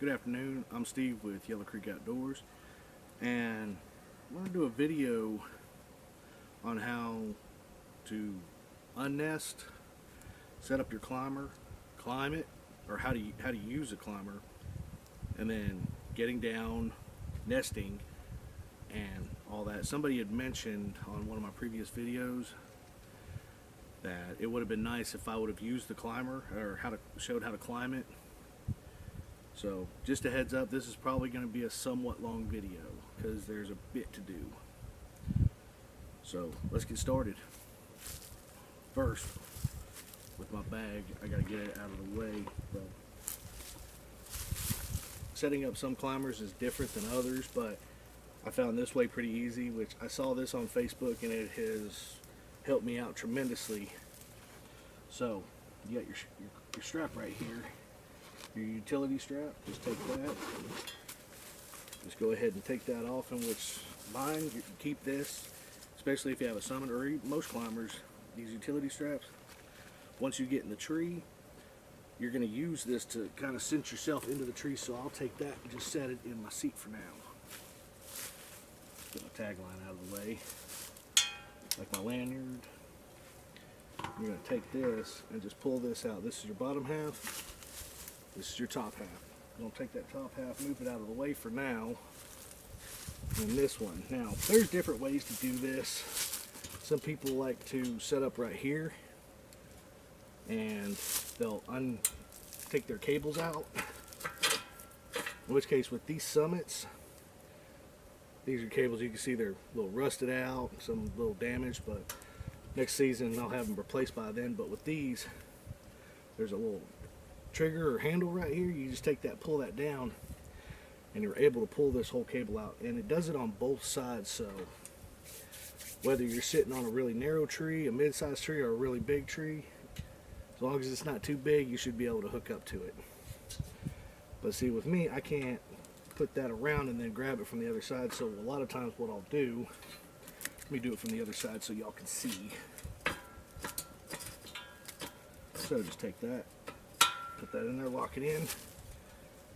Good afternoon, I'm Steve with Yellow Creek Outdoors, and I'm going to do a video on how to unnest, set up your climber, climb it, or how to use a climber, and then getting down, nesting, and all that. Somebody had mentioned on one of my previous videos that it would have been nice if I would have used the climber or showed how to climb it. So just a heads up, this is probably going to be a somewhat long video because there's a bit to do. So let's get started. First, with my bag, I got to get it out of the way. But setting up some climbers is different than others, but I found this way pretty easy, which I saw this on Facebook and it has helped me out tremendously. So you got your strap right here. Your utility strap, just take that, just go ahead and take that off, in which mine, you can keep this, especially if you have a summit or most climbers, these utility straps. Once you get in the tree, you're going to use this to kind of cinch yourself into the tree, so I'll take that and just set it in my seat for now. Get my tagline out of the way, like my lanyard. You're going to take this and just pull this out. This is your bottom half. This is your top half. I'm going to take that top half, move it out of the way for now. And this one. Now, there's different ways to do this. Some people like to set up right here, and they'll take their cables out. In which case, with these summits, these are cables, you can see they're a little rusted out, some little damaged, but next season I'll have them replaced by then. But with these, there's a little trigger or handle right here. You just take that, pull that down, and you're able to pull this whole cable out, and it does it on both sides. So whether you're sitting on a really narrow tree, a mid-sized tree, or a really big tree, as long as it's not too big, you should be able to hook up to it. But see, with me, I can't put that around and then grab it from the other side, so a lot of times what I'll do, let me do it from the other side so y'all can see. So just take that, put that in there, lock it in,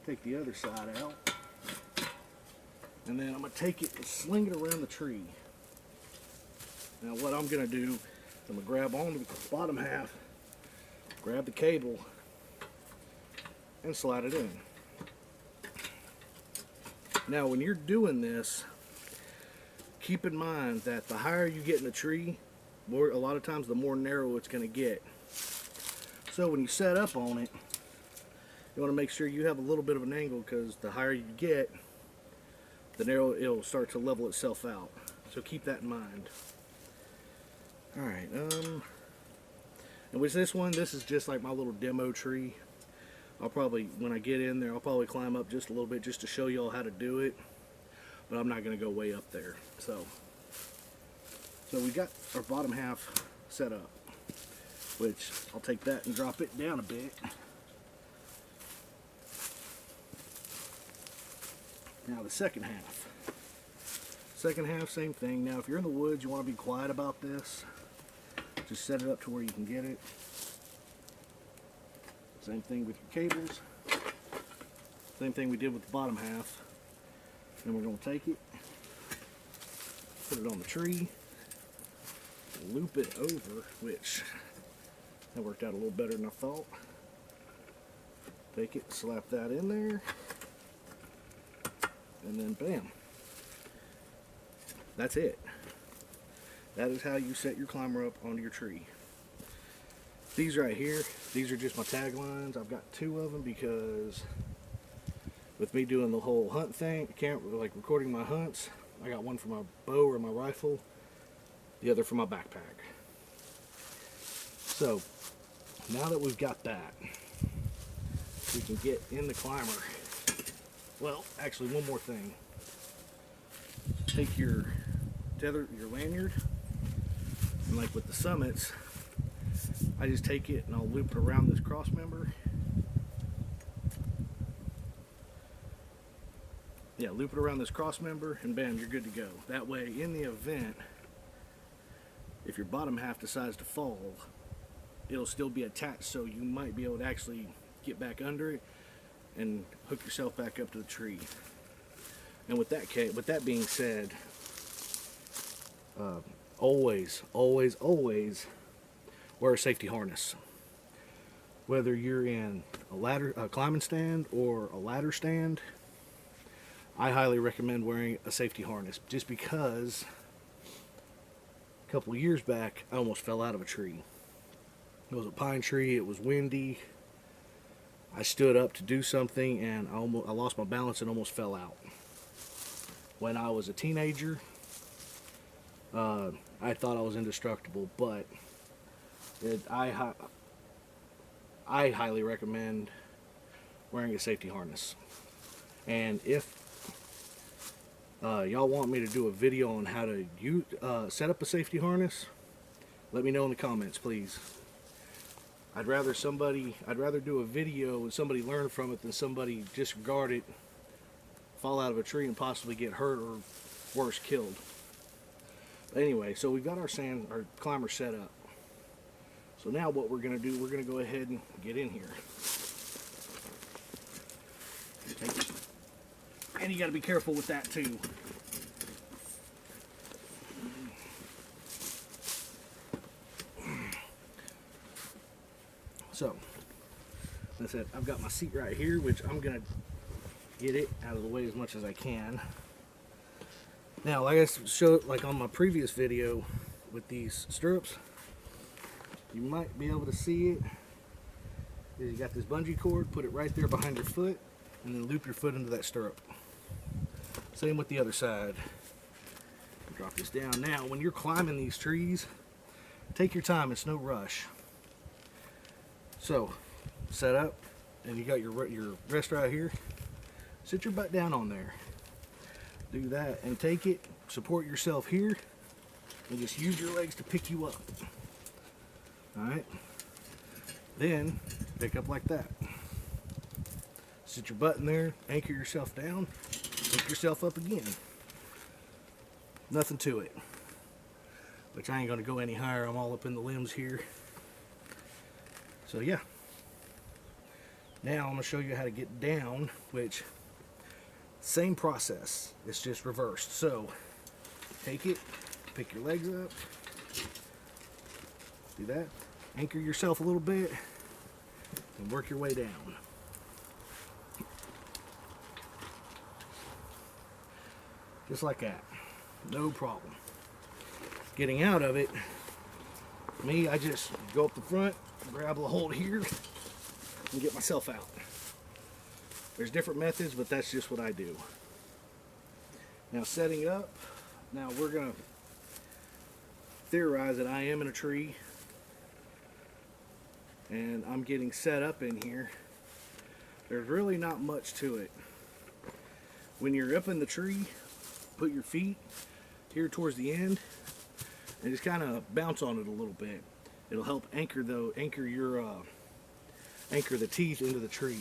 take the other side out, and then I'm going to take it and sling it around the tree. Now what I'm going to do, I'm going to grab onto the bottom half, grab the cable, and slide it in. Now when you're doing this, keep in mind that the higher you get in the tree, a lot of times the more narrow it's going to get. So when you set up on it, you want to make sure you have a little bit of an angle, because the higher you get, the narrow it'll start to level itself out. So keep that in mind. Alright, and with this one, this is just like my little demo tree. I'll probably, when I get in there, I'll probably climb up just a little bit just to show you all how to do it. But I'm not going to go way up there. So we got our bottom half set up, which I'll take that and drop it down a bit. Now the second half. Second half, same thing. Now if you're in the woods, you want to be quiet about this. Just set it up to where you can get it. Same thing with your cables. Same thing we did with the bottom half. Then we're going to take it, put it on the tree, loop it over, which that worked out a little better than I thought. Take it, slap that in there, and then bam. That's it. That is how you set your climber up onto your tree. These right here, these are just my taglines. I've got two of them because with me doing the whole hunt thing, like recording my hunts, I got one for my bow or my rifle, the other for my backpack. So now that we've got that, we can get in the climber. Well, actually, one more thing. Take your tether, your lanyard, and like with the summits, I just take it and I'll loop it around this cross member. Yeah, loop it around this cross member, and bam, you're good to go. That way, in the event, if your bottom half decides to fall, it'll still be attached, so you might be able to actually get back under it and hook yourself back up to the tree. And with that being said, always wear a safety harness. Whether you're in a climbing stand or a ladder stand, I highly recommend wearing a safety harness, just because a couple of years back I almost fell out of a tree. It was a pine tree, it was windy. I stood up to do something and I lost my balance and almost fell out. When I was a teenager, I thought I was indestructible, but I highly recommend wearing a safety harness. And if y'all want me to do a video on how to set up a safety harness, let me know in the comments, please. I'd rather do a video and somebody learn from it than somebody disregard it, fall out of a tree and possibly get hurt or worse, killed. But anyway, so we've got our climber set up. So now what we're going to do, we're going to go ahead and get in here. And you got to be careful with that too. So, like I said, I've got my seat right here, which I'm going to get it out of the way as much as I can. Now, like I showed, like on my previous video with these stirrups, you might be able to see it. You got this bungee cord, put it right there behind your foot, and then loop your foot into that stirrup. Same with the other side. Drop this down. Now, when you're climbing these trees, take your time, it's no rush. So, set up, and you got your rest right here. Sit your butt down on there. Do that, and take it, support yourself here, and just use your legs to pick you up. Alright? Then, pick up like that. Sit your butt in there, anchor yourself down, pick yourself up again. Nothing to it. Which I ain't going to go any higher, I'm all up in the limbs here. So yeah. Now I'm going to show you how to get down, which, same process, it's just reversed. So, take it, pick your legs up, do that, anchor yourself a little bit, and work your way down. Just like that, no problem. Getting out of it, me, I just go up the front, grab a hold here, and get myself out. There's different methods, but that's just what I do. Now, setting up, now we're going to theorize that I am in a tree, and I'm getting set up in here. There's really not much to it. When you're up in the tree, put your feet here towards the end, and just kind of bounce on it a little bit. It'll help anchor the teeth into the tree.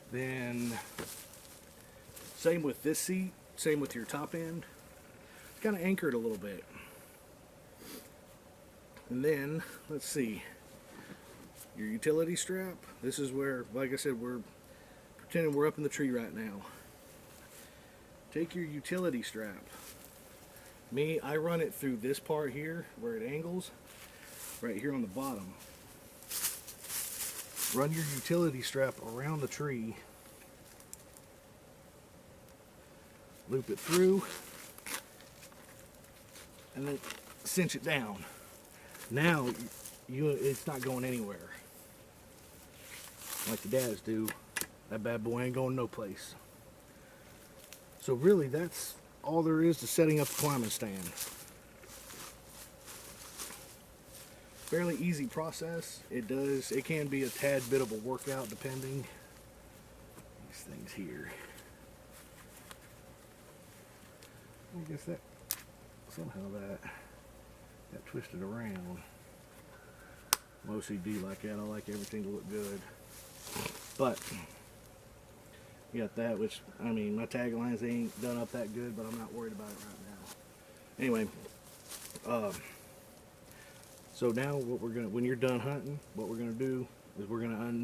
Then, same with this seat, same with your top end. Kind of anchor it a little bit. And then, let's see, your utility strap. This is where, like I said, we're pretending we're up in the tree right now. Take your utility strap. Me, I run it through this part here where it angles, right here on the bottom. Run your utility strap around the tree, loop it through, and then cinch it down. Now it's not going anywhere. Like the dads do, that bad boy ain't going no place. So really, that's all there is to setting up a climbing stand. Fairly easy process. It can be a tad bit of a workout depending. These things here. I guess that somehow that twisted around. I'm OCD like that. I like everything to look good. But you got that, which, I mean, my taglines ain't done up that good, but I'm not worried about it right now. Anyway, so now what we're gonna, when you're done hunting, what we're gonna do is we're gonna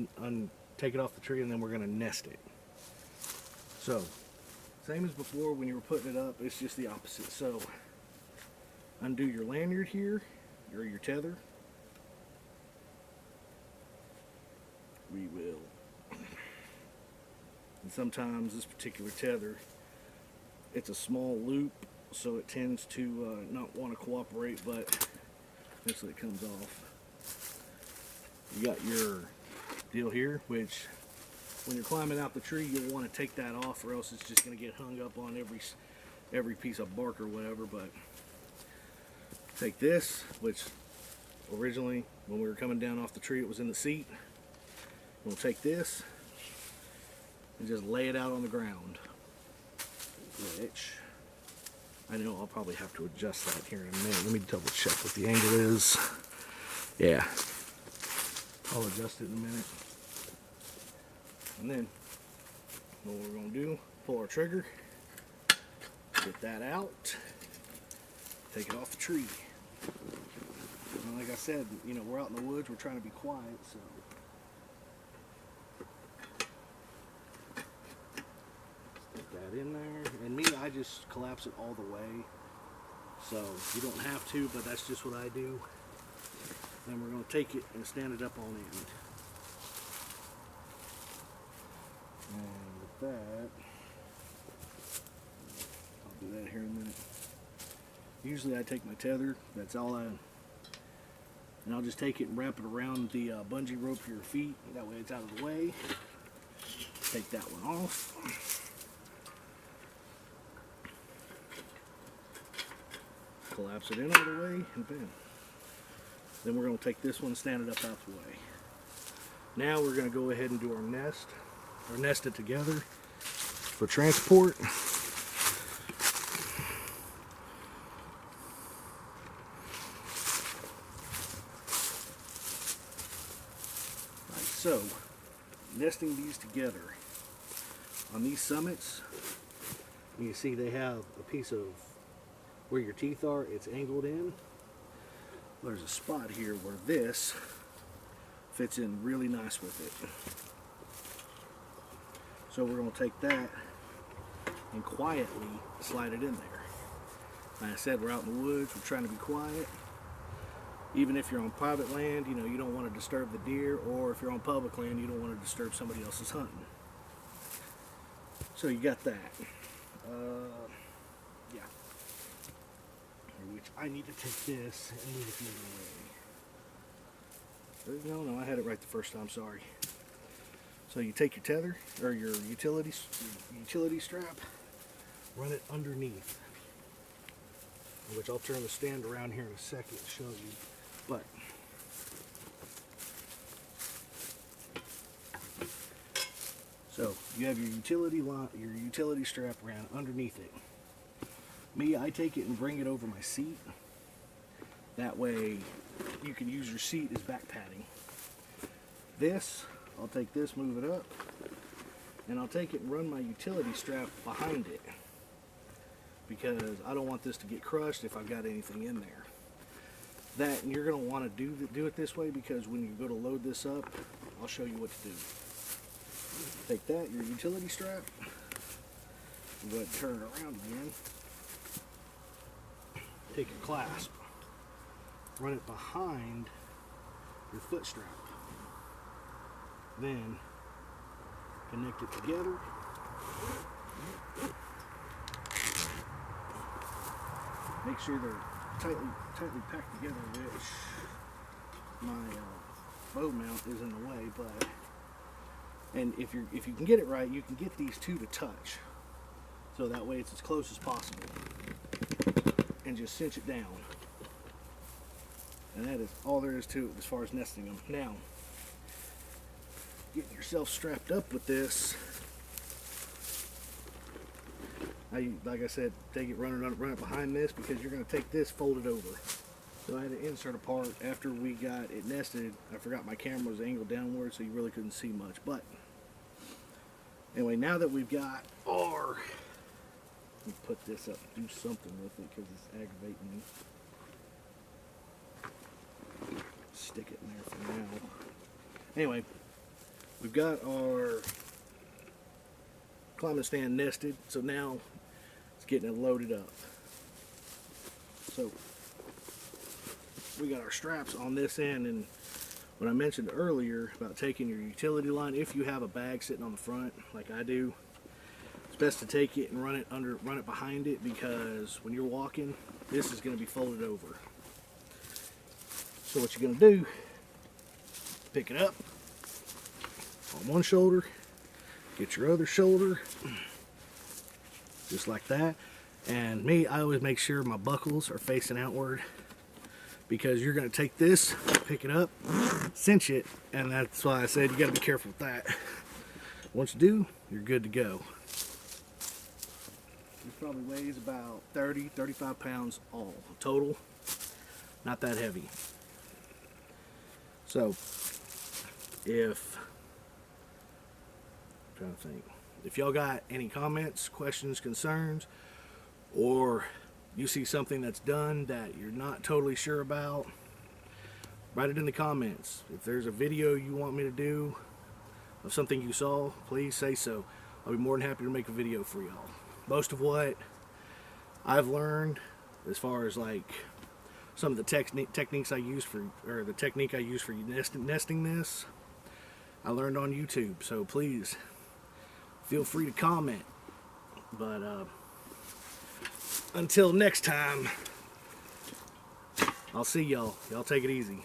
take it off the tree, and then we're gonna nest it. So, same as before when you were putting it up, it's just the opposite. So, undo your lanyard here, or your tether. We will. And sometimes this particular tether, it's a small loop, so it tends to not want to cooperate, but eventually it comes off. You got your deal here, which when you're climbing out the tree, you'll want to take that off, or else it's just going to get hung up on every piece of bark or whatever. But take this, which originally when we were coming down off the tree, it was in the seat. We'll take this and just lay it out on the ground, which I know I'll probably have to adjust that here in a minute. Let me double check what the angle is. Yeah, I'll adjust it in a minute. And then what we're going to do, pull our trigger, get that out, take it off the tree. And like I said, you know, we're out in the woods, we're trying to be quiet, so stick that in there. And me, I just collapse it all the way, so you don't have to, but that's just what I do. Then we're going to take it and stand it up on end. And with that, I'll do that here in a minute. Usually I take my tether, that's all and I'll just take it and wrap it around the bungee rope for your feet. That way it's out of the way. Take that one off. Collapse it in all the way, and bam. Then we're going to take this one, stand it up out the way. Now we're going to go ahead and do our nest, or nest it together for transport. Right, so, nesting these together on these summits, you see they have a piece of where your teeth are, it's angled in. There's a spot here where this fits in really nice with it. So we're going to take that and quietly slide it in there. Like I said, we're out in the woods, we're trying to be quiet. Even if you're on private land, you know, you don't want to disturb the deer, or if you're on public land, you don't want to disturb somebody else's hunting. So you got that. Yeah. Which I need to take this and move it the other way. No, I had it right the first time, sorry. So you take your tether, or your utility strap, run it underneath, which I'll turn the stand around here in a second to show you. But so you have your utility strap ran underneath it. Me, I take it and bring it over my seat. That way you can use your seat as back padding. This, I'll take this, move it up, and I'll take it and run my utility strap behind it, because I don't want this to get crushed if I've got anything in there. That, and you're going to want to do it this way, because when you go to load this up, I'll show you what to do. Take that, your utility strap, go ahead and turn it around again. Take your clasp, run it behind your foot strap, then connect it together. Make sure they're tightly packed together, which my bow mount is in the way, but and if you can get it right, you can get these two to touch, so that way it's as close as possible. And just cinch it down. And that is all there is to it as far as nesting them. Now, getting yourself strapped up with this, like I said, take it, run it behind this, because you're going to take this, fold it over. So I had to insert a part after we got it nested. I forgot my camera was angled downward, so you really couldn't see much. But anyway, now that we've got our, let me put this up, do something with it because it's aggravating me. Stick it in there for now. Anyway, we've got our climbing stand nested, so now it's getting it loaded up. So we got our straps on this end, and what I mentioned earlier about taking your utility line, if you have a bag sitting on the front like I do, it's best to take it and run it behind it, because when you're walking, this is going to be folded over. So what you're going to do, pick it up on one shoulder, get your other shoulder, just like that. And me, I always make sure my buckles are facing outward, because you're going to take this, pick it up, cinch it, and that's why I said you got to be careful with that. Once you do, you're good to go. This probably weighs about 30-35 pounds all total, not that heavy. So if I'm trying to think, if y'all got any comments, questions, concerns, or you see something that's done that you're not totally sure about, write it in the comments. If there's a video you want me to do of something you saw, please say so. I'll be more than happy to make a video for y'all. Most of what I've learned, as far as like some of the techniques I use for, or the technique I use for nesting this, I learned on YouTube. So please feel free to comment. But until next time, I'll see y'all. Y'all take it easy.